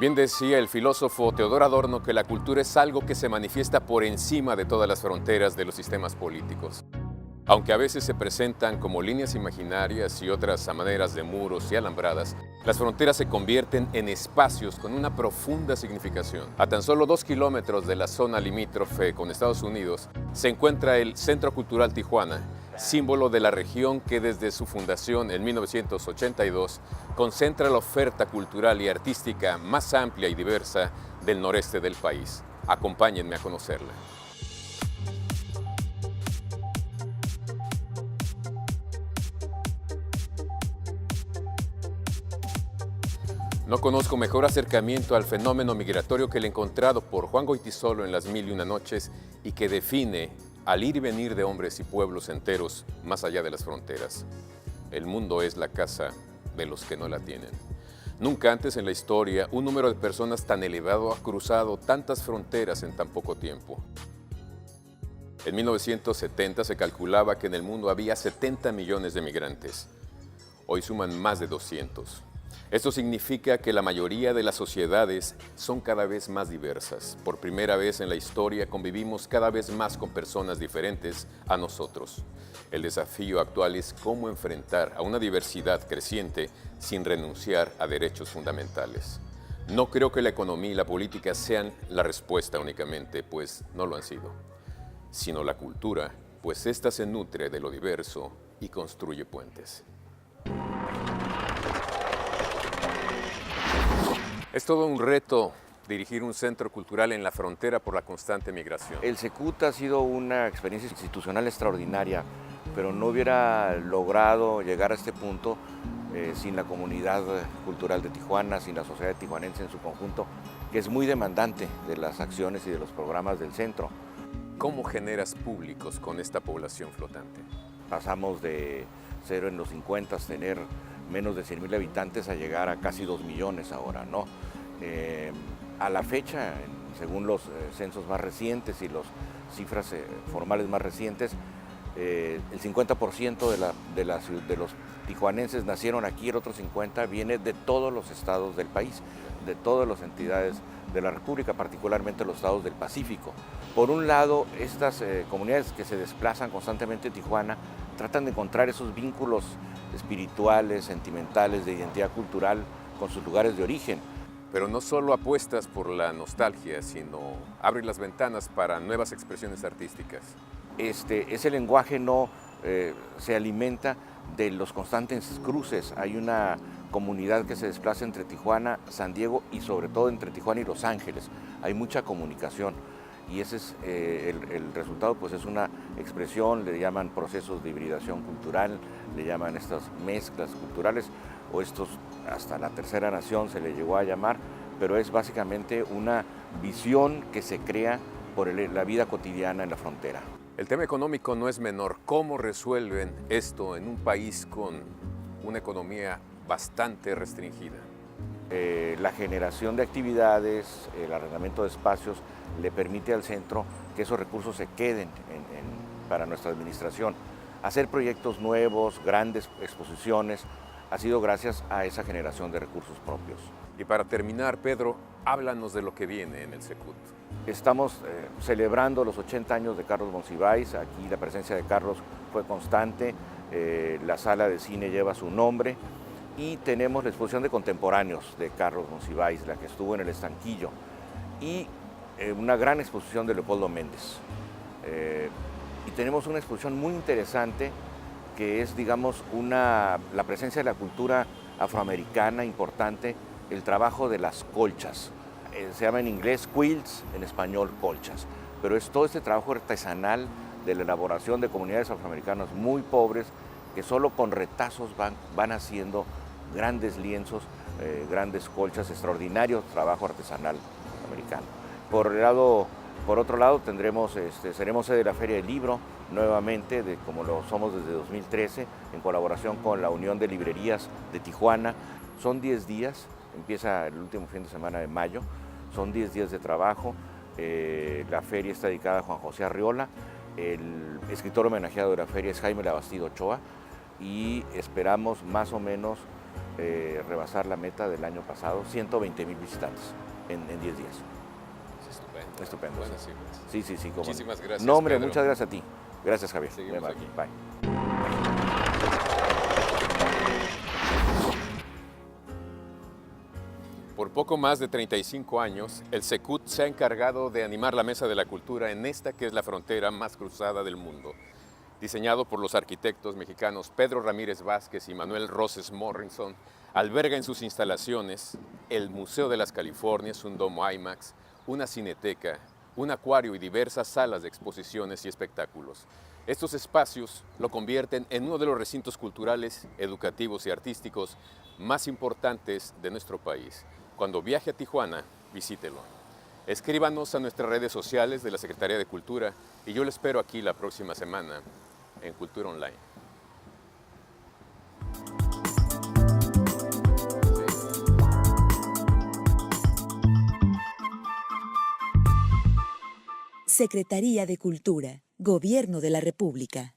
Bien decía el filósofo Teodor Adorno que la cultura es algo que se manifiesta por encima de todas las fronteras de los sistemas políticos. Aunque a veces se presentan como líneas imaginarias y otras a maneras de muros y alambradas, las fronteras se convierten en espacios con una profunda significación. A tan solo 2 kilómetros de la zona limítrofe con Estados Unidos se encuentra el Centro Cultural Tijuana, símbolo de la región que desde su fundación en 1982 concentra la oferta cultural y artística más amplia y diversa del noreste del país. Acompáñenme a conocerla. No conozco mejor acercamiento al fenómeno migratorio que el encontrado por Juan Goytisolo en Las Mil y Una Noches y que define al ir y venir de hombres y pueblos enteros más allá de las fronteras. El mundo es la casa de los que no la tienen. Nunca antes en la historia un número de personas tan elevado ha cruzado tantas fronteras en tan poco tiempo. En 1970 se calculaba que en el mundo había 70 millones de migrantes. Hoy suman más de 200. Esto significa que la mayoría de las sociedades son cada vez más diversas. Por primera vez en la historia convivimos cada vez más con personas diferentes a nosotros. El desafío actual es cómo enfrentar a una diversidad creciente sin renunciar a derechos fundamentales. No creo que la economía y la política sean la respuesta únicamente, pues no lo han sido, sino la cultura, pues ésta se nutre de lo diverso y construye puentes. Es todo un reto dirigir un centro cultural en la frontera por la constante migración. El Secut ha sido una experiencia institucional extraordinaria, pero no hubiera logrado llegar a este punto sin la comunidad cultural de Tijuana, sin la sociedad tijuanense en su conjunto, que es muy demandante de las acciones y de los programas del centro. ¿Cómo generas públicos con esta población flotante? Pasamos de cero en los 50, tener menos de 100,000 habitantes a llegar a casi 2 millones ahora, ¿no? A la fecha, según los censos más recientes y las cifras formales más recientes, el 50% de los tijuanenses nacieron aquí, el otro 50% viene de todos los estados del país, de todas las entidades de la República, particularmente los estados del Pacífico. Por un lado, estas comunidades que se desplazan constantemente en Tijuana tratan de encontrar esos vínculos espirituales, sentimentales, de identidad cultural con sus lugares de origen. Pero no solo apuestas por la nostalgia, sino abres las ventanas para nuevas expresiones artísticas. Ese lenguaje no se alimenta de los constantes cruces. Hay una comunidad que se desplaza entre Tijuana, San Diego y sobre todo entre Tijuana y Los Ángeles. Hay mucha comunicación y ese es el resultado, pues es una expresión, le llaman procesos de hibridación cultural, le llaman estas mezclas culturales o estos, hasta la tercera nación se le llegó a llamar, pero es básicamente una visión que se crea por la vida cotidiana en la frontera. El tema económico no es menor. ¿Cómo resuelven esto en un país con una economía bastante restringida? La generación de actividades, el arrendamiento de espacios le permite al centro que esos recursos se queden para nuestra administración. Hacer proyectos nuevos, grandes exposiciones, ha sido gracias a esa generación de recursos propios. Y para terminar, Pedro, háblanos de lo que viene en el Secut. Estamos celebrando los 80 años de Carlos Monsiváis. Aquí la presencia de Carlos fue constante, la sala de cine lleva su nombre y tenemos la exposición de contemporáneos de Carlos Monsiváis, la que estuvo en el Estanquillo, y una gran exposición de Leopoldo Méndez. Y tenemos una exposición muy interesante que es, digamos, la presencia de la cultura afroamericana importante, el trabajo de las colchas. Se llama en inglés quilts, en español colchas, pero es todo este trabajo artesanal de la elaboración de comunidades afroamericanas muy pobres que solo con retazos van haciendo grandes lienzos, grandes colchas, extraordinario trabajo artesanal americano. Por otro lado, seremos sede de la Feria del Libro nuevamente, como lo somos desde 2013, en colaboración con la Unión de Librerías de Tijuana. Son 10 días, empieza el último fin de semana de mayo, son 10 días de trabajo. La feria está dedicada a Juan José Arriola, el escritor homenajeado de la feria es Jaime Labastida Ochoa y esperamos más o menos rebasar la meta del año pasado, 120,000 visitantes en 10 días. Es estupendo. Estupendo. Buenas cifras. Sí, cómo no. Muchísimas gracias, No, hombre, Pedro. muchas gracias a ti. Gracias, Javier. Seguimos Bye, aquí. bye. Por poco más de 35 años, el Secut se ha encargado de animar la Mesa de la Cultura en esta que es la frontera más cruzada del mundo. Diseñado por los arquitectos mexicanos Pedro Ramírez Vázquez y Manuel Roses Morrison, alberga en sus instalaciones el Museo de las Californias, un domo IMAX, una cineteca, un acuario y diversas salas de exposiciones y espectáculos. Estos espacios lo convierten en uno de los recintos culturales, educativos y artísticos más importantes de nuestro país. Cuando viaje a Tijuana, visítelo. Escríbanos a nuestras redes sociales de la Secretaría de Cultura y yo lo espero aquí la próxima semana en Cultura Online. Secretaría de Cultura, Gobierno de la República.